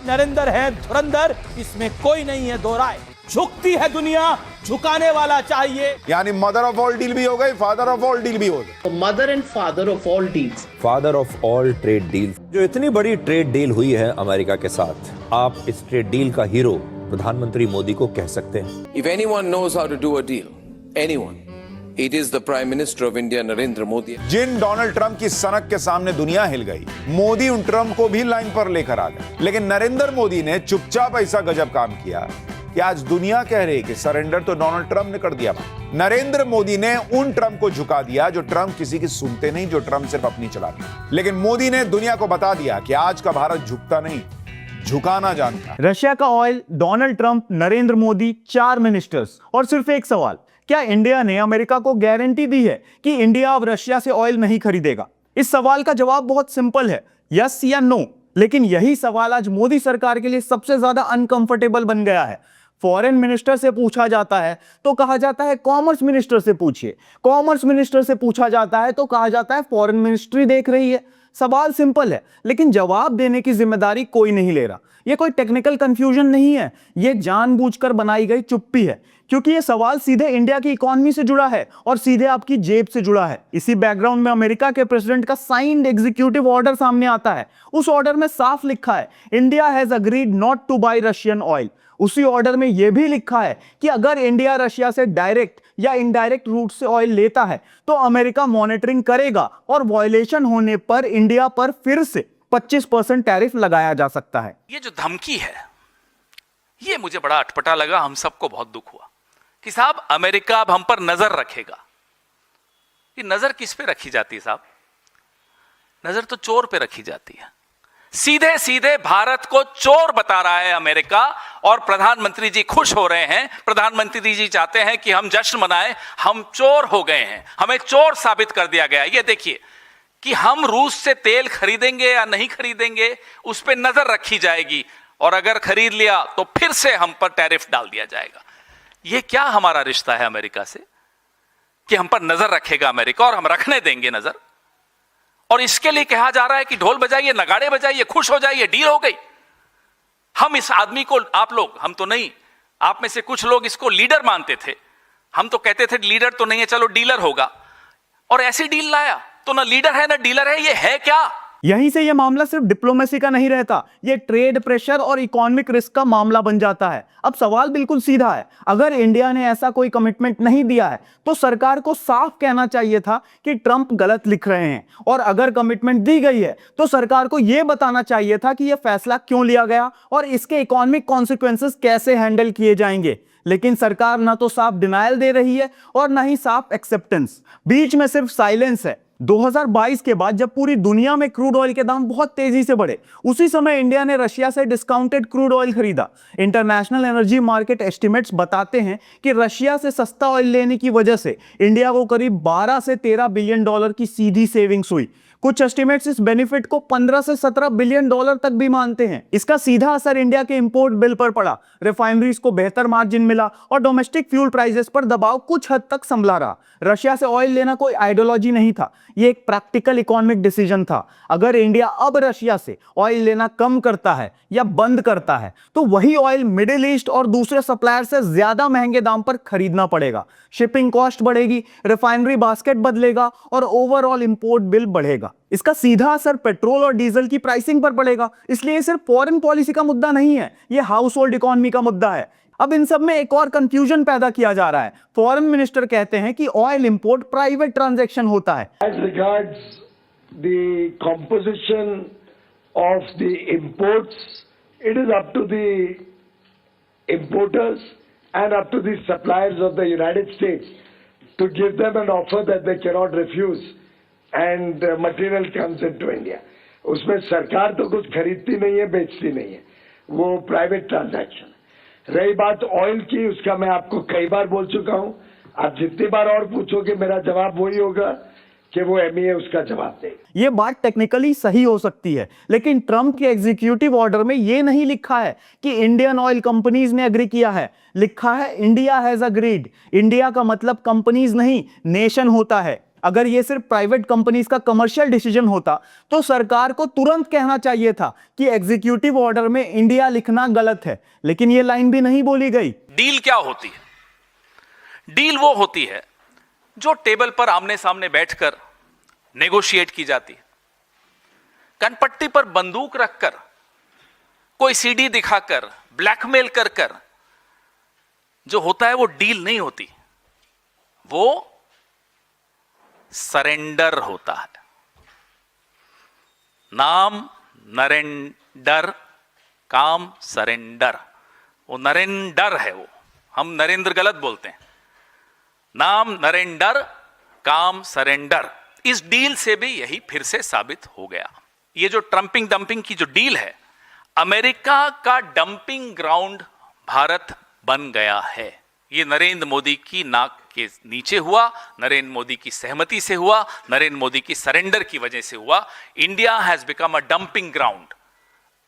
नरेंद्र है धुरंधर, इसमें कोई नहीं है दो राय। झुकती है दुनिया, झुकाने वाला चाहिए। यानी मदर ऑफ ऑल डील भी हो गई, फादर ऑफ ऑल डील भी हो गई। Mother and father of all deals, father of all trade deals. जो इतनी बड़ी ट्रेड डील हुई है अमेरिका के साथ, आप इस ट्रेड डील का हीरो प्रधानमंत्री मोदी को कह सकते हैं। If anyone knows how to do a deal, anyone, it is the Prime Minister of India, Narendra Modi. जिन डोनाल्ड ट्रंप की सनक के सामने दुनिया हिल गई, मोदी उन ट्रंप को भी लाइन पर लेकर आ गए। लेकिन नरेंद्र मोदी ने चुपचाप ऐसा गजब काम किया कि आज दुनिया कह रही कि सरेंडर तो डोनाल्ड ट्रंप ने कर दिया। नरेंद्र मोदी ने उन ट्रंप को झुका दिया जो ट्रंप किसी की सुनते नहीं, जो ट्रंप सिर्फ अपनी चलाते। लेकिन मोदी ने दुनिया को बता दिया कि आज का भारत झुकता नहीं, झुकाना जानता। रशिया का oil, Donald Trump, Narendra Modi, 4 ministers और सिर्फ एक सवाल, क्या इंडिया ने अमेरिका को गारंटी दी है कि इंडिया अब रशिया से ऑयल नहीं खरीदेगा? इस सवाल का जवाब बहुत सिंपल है, यस या नो। लेकिन यही सवाल आज मोदी सरकार के लिए सबसे ज्यादा अनकंफर्टेबल बन गया है। फॉरेन मिनिस्टर से पूछा जाता है तो कहा जाता है कॉमर्स मिनिस्टर से पूछिए, कॉमर्स मिनिस्टर से पूछा जाता है तो कहा जाता है फॉरेन मिनिस्ट्री देख रही है। सवाल सिंपल है, लेकिन जवाब देने की जिम्मेदारी कोई नहीं ले रहा। यह कोई टेक्निकल कंफ्यूजन नहीं है, यह जानबूझकर बनाई गई चुप्पी है, क्योंकि यह सवाल सीधे इंडिया की इकोनॉमी से जुड़ा है और सीधे आपकी जेब से जुड़ा है। इसी बैकग्राउंड में अमेरिका के प्रेसिडेंट का साइंड एग्जीक्यूटिव ऑर्डर सामने आता है। उस ऑर्डर में साफ लिखा है, India has agreed not to buy Russian oil. उसी ऑर्डर में यह भी लिखा है कि अगर इंडिया रशिया से डायरेक्ट या इनडायरेक्ट रूट से ऑयल लेता है तो अमेरिका मॉनिटरिंग करेगा और वायलेशन होने पर इंडिया पर फिर से 25% टैरिफ लगाया जा सकता है। ये जो धमकी है, ये मुझे बड़ा अटपटा लगा। हम सबको बहुत दुख हुआ कि साहब अमेरिका अब हम पर नजर रखेगा। ये नजर किस पे रखी जाती है साहब? नजर तो चोर पे रखी जाती है। सीधे सीधे भारत को चोर बता रहा है अमेरिका, और प्रधानमंत्री जी खुश हो रहे हैं। प्रधानमंत्री जी चाहते हैं कि हम जश्न मनाएं, हम चोर हो गए हैं, हमें चोर साबित कर दिया गया। ये देखिए कि हम रूस से तेल खरीदेंगे या नहीं खरीदेंगे, उस पर नजर रखी जाएगी, और अगर खरीद लिया तो फिर से हम पर टैरिफ डाल दिया जाएगा। यह क्या हमारा रिश्ता है अमेरिका से कि हम पर नजर रखेगा अमेरिका और हम रखने देंगे नजर? और इसके लिए कहा जा रहा है कि ढोल बजाइए, नगाड़े बजाइए, खुश हो जाइए, डील हो गई। हम इस आदमी को, आप लोग, हम तो नहीं, आप में से कुछ लोग इसको लीडर मानते थे। हम तो कहते थे लीडर तो नहीं है, चलो डीलर होगा, और ऐसी डील लाया तो ना लीडर है ना डीलर है। ये है क्या? यहीं से यह मामला सिर्फ डिप्लोमेसी का नहीं रहता, यह ट्रेड प्रेशर और इकोनॉमिक रिस्क का मामला बन जाता है। अब सवाल बिल्कुल सीधा है, अगर इंडिया ने ऐसा कोई कमिटमेंट नहीं दिया है तो सरकार को साफ कहना चाहिए था कि ट्रंप गलत लिख रहे हैं, और अगर कमिटमेंट दी गई है तो सरकार को यह बताना चाहिए था कि यह फैसला क्यों लिया गया और इसके इकोनॉमिक कॉन्सिक्वेंसेस कैसे हैंडल किए जाएंगे। लेकिन सरकार ना तो साफ डिनायल दे रही है और ना ही साफ एक्सेप्टेंस, बीच में सिर्फ साइलेंस है। 2022 के बाद जब पूरी दुनिया में क्रूड ऑयल के दाम बहुत तेजी से बढ़े, उसी समय इंडिया ने रशिया से डिस्काउंटेड क्रूड ऑयल खरीदा। इंटरनेशनल एनर्जी मार्केट एस्टिमेट्स बताते हैं कि रशिया से सस्ता ऑयल लेने की वजह से इंडिया को करीब 12 से 13 बिलियन डॉलर की सीधी सेविंग्स हुई। कुछ एस्टिमेट्स इस बेनिफिट को 15 से 17 बिलियन डॉलर तक भी मानते हैं। इसका सीधा असर इंडिया के इंपोर्ट बिल पर पड़ा, रिफाइनरीज को बेहतर मार्जिन मिला और डोमेस्टिक फ्यूल प्राइसेस पर दबाव कुछ हद तक संभला रहा। रशिया से ऑयल लेना कोई आइडियोलॉजी नहीं था, यह एक प्रैक्टिकल इकोनॉमिक डिसीजन था। अगर इंडिया अब रशिया से ऑयल लेना कम करता है या बंद करता है तो वही ऑयल मिडिल ईस्ट और दूसरे सप्लायर से ज्यादा महंगे दाम पर खरीदना पड़ेगा। शिपिंग कॉस्ट बढ़ेगी, रिफाइनरी बास्केट बदलेगा और ओवरऑल इंपोर्ट बिल बढ़ेगा। इसका सीधा असर पेट्रोल और डीजल की प्राइसिंग पर पड़ेगा। इसलिए सिर्फ फॉरेन पॉलिसी का मुद्दा नहीं है, यह हाउस होल्ड इकोनॉमी का मुद्दा है। अब इन सब में एक और कंफ्यूजन पैदा किया जा रहा है। फॉरेन मिनिस्टर कहते हैं कि ऑयल इंपोर्ट प्राइवेट ट्रांजैक्शन होता है। As regards the composition of the imports, it is up to the importers and up to the suppliers of the United States to give them an offer that they cannot refuse and material comes into India. उसमें सरकार तो कुछ खरीदती नहीं है, बेचती नहीं है, वो प्राइवेट ट्रांजैक्शन। रही बात ऑयल की, उसका मैं आपको कई बार बोल चुका हूं, आप जितनी बार और पूछोगे मेरा जवाब वही होगा कि वो एमईए उसका जवाब देगा। ये बात टेक्निकली सही हो सकती है, लेकिन ट्रंप के एग्जीक्यूटिव ऑर्डर में ये नहीं लिखा है कि इंडियन ऑयल कंपनीज ने एग्री किया है, लिखा है इंडिया हैज अग्रीड। इंडिया का मतलब कंपनीज नहीं, नेशन होता है। अगर ये सिर्फ प्राइवेट कंपनीज का कमर्शियल डिसीजन होता तो सरकार को तुरंत कहना चाहिए था कि एग्जीक्यूटिव ऑर्डर में इंडिया लिखना गलत है, लेकिन ये लाइन भी नहीं बोली गई। डील क्या होती है? डील वो होती है जो टेबल पर आमने सामने बैठकर नेगोशिएट की जाती है। कनपट्टी पर बंदूक रखकर, कोई सीडी दिखाकर, ब्लैकमेल कर कर जो होता है वो डील नहीं होती, वो सरेंडर होता है। नाम नरेंडर, काम सरेंडर। वो नरेंडर है, वो हम नरेंद्र गलत बोलते हैं। नाम नरेंडर, काम सरेंडर। इस डील से भी यही फिर से साबित हो गया। ये जो ट्रंपिंग डंपिंग की जो डील है, अमेरिका का डंपिंग ग्राउंड भारत बन गया है। ये नरेंद्र मोदी की नाक के नीचे हुआ, नरेंद्र मोदी की सहमति से हुआ, नरेंद्र मोदी की सरेंडर की वजह से हुआ। India has become a dumping ground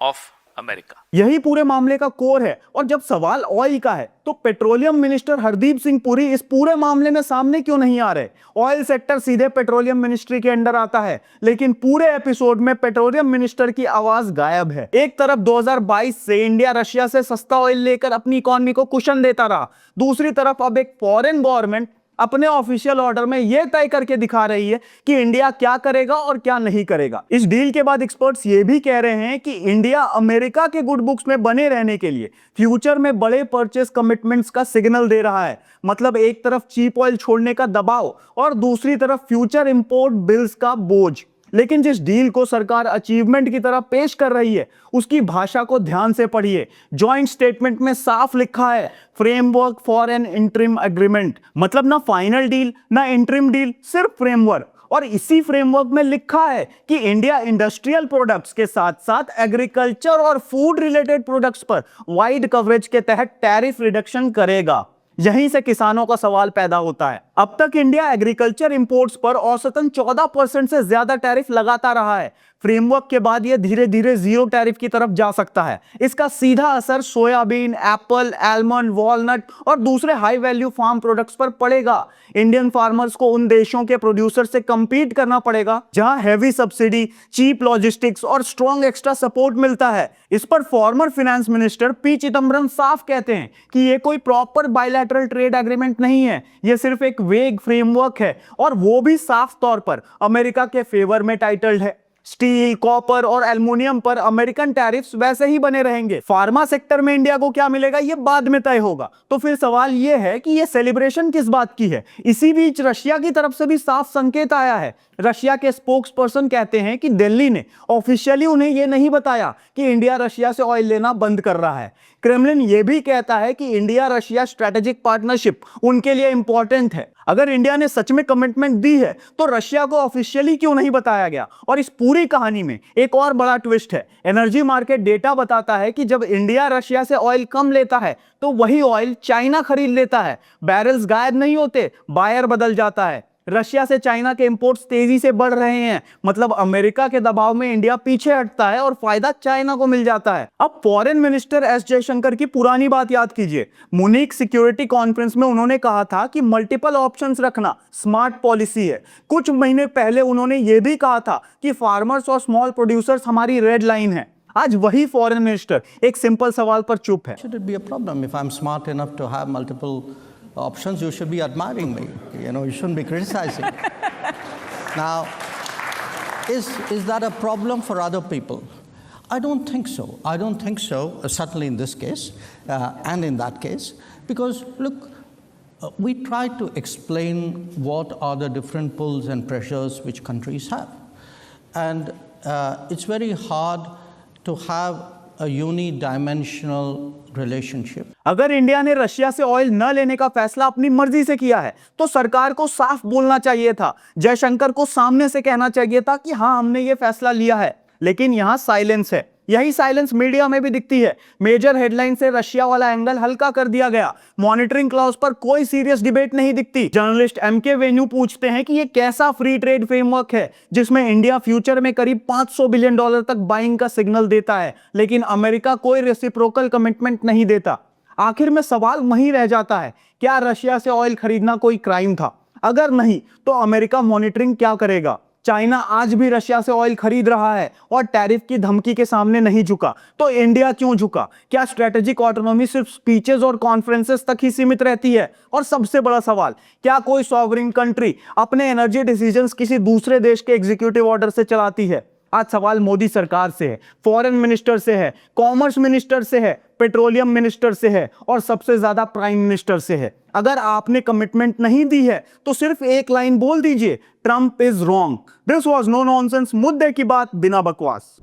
of America. यही पूरे मामले का कोर है। और जब सवाल ऑयल का है तो पेट्रोलियम मिनिस्टर हरदीप सिंह पुरी इस पूरे मामले में सामने क्यों नहीं आ रहे? ऑयल सेक्टर सीधे पेट्रोलियम मिनिस्ट्री के अंडर आता है, लेकिन पूरे एपिसोड में पेट्रोलियम मिनिस्टर की आवाज गायब है। एक तरफ 2022 से इंडिया रशिया से सस्ता ऑयल लेकर अपनी इकोनॉमी को कुशन देता रहा, दूसरी तरफ अब एक फॉरेन गवर्नमेंट अपने ऑफिशियल ऑर्डर में यह तय करके दिखा रही है कि इंडिया क्या करेगा और क्या नहीं करेगा। इस डील के बाद एक्सपर्ट्स ये भी कह रहे हैं कि इंडिया अमेरिका के गुड बुक्स में बने रहने के लिए फ्यूचर में बड़े परचेस कमिटमेंट्स का सिग्नल दे रहा है। मतलब एक तरफ चीप ऑयल छोड़ने का दबाव और दूसरी तरफ फ्यूचर इंपोर्ट बिल्स का बोझ। लेकिन जिस डील को सरकार अचीवमेंट की तरह पेश कर रही है उसकी भाषा को ध्यान से पढ़िए। जॉइंट स्टेटमेंट में साफ लिखा है framework for an interim agreement. मतलब ना फाइनल डील ना इंटरिम डील, सिर्फ फ्रेमवर्क। और इसी फ्रेमवर्क में लिखा है कि इंडिया इंडस्ट्रियल प्रोडक्ट्स के साथ साथ एग्रीकल्चर और फूड रिलेटेड प्रोडक्ट्स पर वाइड कवरेज के तहत टैरिफ रिडक्शन करेगा। यहीं से किसानों का सवाल पैदा होता है। अब तक इंडिया एग्रीकल्चर इंपोर्ट्स पर औसतन 14% से ज्यादा टैरिफ लगाता रहा है। फ्रेमवर्क के बाद यह धीरे धीरे जीरो टैरिफ की तरफ जा सकता है। इसका सीधा असर सोयाबीन, एप्पल, आलमंड, वॉलनट और दूसरे हाई वैल्यू फार्म प्रोडक्ट्स पर पड़ेगा। इंडियन फार्मर्स को उन देशों के प्रोड्यूसर से कंपीट करना पड़ेगा जहां हैवी सब्सिडी, चीप लॉजिस्टिक्स और स्ट्रॉन्ग एक्स्ट्रा सपोर्ट मिलता है। इस पर former finance minister P Chidambaram साफ कहते हैं कि यह कोई प्रॉपर बायलैटरल ट्रेड एग्रीमेंट नहीं है, यह सिर्फ एक वेग फ्रेमवर्क है और वो भी साफ तौर पर अमेरिका के फेवर में टाइटल्ड है। स्टील, कॉपर और एल्युमिनियम पर अमेरिकन टैरिफ्स वैसे ही बने रहेंगे। फार्मा सेक्टर में इंडिया को क्या मिलेगा ये बाद में तय होगा। तो फिर सवाल ये है कि ये सेलिब्रेशन किस बात की है? इसी बीच रशिया की तरफ से भी साफ संकेत आया है। रशिया के स्पोक्स पर्सन कहते हैं कि दिल्ली ने ऑफिशियली उन्हें यह नहीं बताया कि इंडिया रशिया से ऑयल लेना बंद कर रहा है। क्रेमलिन यह भी कहता है कि इंडिया रशिया स्ट्रेटेजिक पार्टनरशिप उनके लिए इंपॉर्टेंट है। अगर इंडिया ने सच में कमिटमेंट दी है तो रशिया को ऑफिशियली क्यों नहीं बताया गया? और इस पूरी कहानी में एक और बड़ा ट्विस्ट है। एनर्जी मार्केट डेटा बताता है कि जब इंडिया रशिया से ऑयल कम लेता है तो वही ऑयल चाइना खरीद लेता है। बैरल्स गायब नहीं होते, बायर बदल जाता है। रशिया से चाइना के इंपोर्ट्स तेजी से बढ़ रहे हैं। मतलब अमेरिका के दबाव में इंडिया पीछे हटता है और फायदा चाइना को मिल जाता है। अब फॉरेन मिनिस्टर एस जयशंकर की पुरानी बात याद कीजिए। मुनीक सिक्योरिटी कॉन्फ्रेंस में उन्होंने कहा था कि मल्टीपल ऑप्शंस रखना स्मार्ट पॉलिसी है। कुछ महीने पहले उन्होंने यह भी कहा था कि फार्मर्स और स्मॉल प्रोड्यूसर्स हमारी रेड लाइन है। आज वही फॉरेन मिनिस्टर एक सिंपल सवाल पर चुप है। Should it be a problem if I'm smart enough to have multiple options? You should be admiring me. You shouldn't be criticizing. Now, is that a problem for other people? I don't think so. I don't think so, certainly in this case and in that case. Because, look, we try to explain what are the different pulls and pressures which countries have. And it's very hard to have a unidimensional relationship. अगर India ने Russia से oil न लेने का फैसला अपनी मर्जी से किया है तो सरकार को साफ बोलना चाहिए था। जयशंकर को सामने से कहना चाहिए था कि हाँ, हमने ये फैसला लिया है। लेकिन यहां साइलेंस है। यही साइलेंस मीडिया में भी दिखती है। मेजर हेडलाइन से रशिया वाला एंगल हल्का कर दिया गया। मॉनिटरिंग क्लॉज पर कोई सीरियस डिबेट नहीं दिखती। जर्नलिस्ट एमके वेन्यू पूछते हैं कि ये कैसा फ्री ट्रेड फ्रेमवर्क है जिसमें इंडिया फ्यूचर में करीब $500 बिलियन तक बाइंग का सिग्नल देता है, लेकिन अमेरिका कोई रेसिप्रोकल कमिटमेंट नहीं देता। आखिर में सवाल वहीं रह जाता है, क्या रशिया से ऑयल खरीदना कोई क्राइम था? अगर नहीं तो अमेरिका मॉनिटरिंग क्या करेगा? चाइना आज भी रशिया से ऑयल खरीद रहा है और टैरिफ की धमकी के सामने नहीं झुका, तो इंडिया क्यों झुका? क्या स्ट्रेटेजिक ऑटोनॉमी सिर्फ स्पीचेस और कॉन्फ्रेंसेस तक ही सीमित रहती है? और सबसे बड़ा सवाल, क्या कोई सॉवरिन कंट्री अपने एनर्जी डिसीजंस किसी दूसरे देश के एग्जीक्यूटिव ऑर्डर से चलाती है? आज सवाल मोदी सरकार से है, फॉरेन मिनिस्टर से है, कॉमर्स मिनिस्टर से है, पेट्रोलियम मिनिस्टर से है और सबसे ज्यादा प्राइम मिनिस्टर से है। अगर आपने कमिटमेंट नहीं दी है तो सिर्फ एक लाइन बोल दीजिए, Trump is wrong. This was no nonsense, मुद्दे की बात बिना बकवास।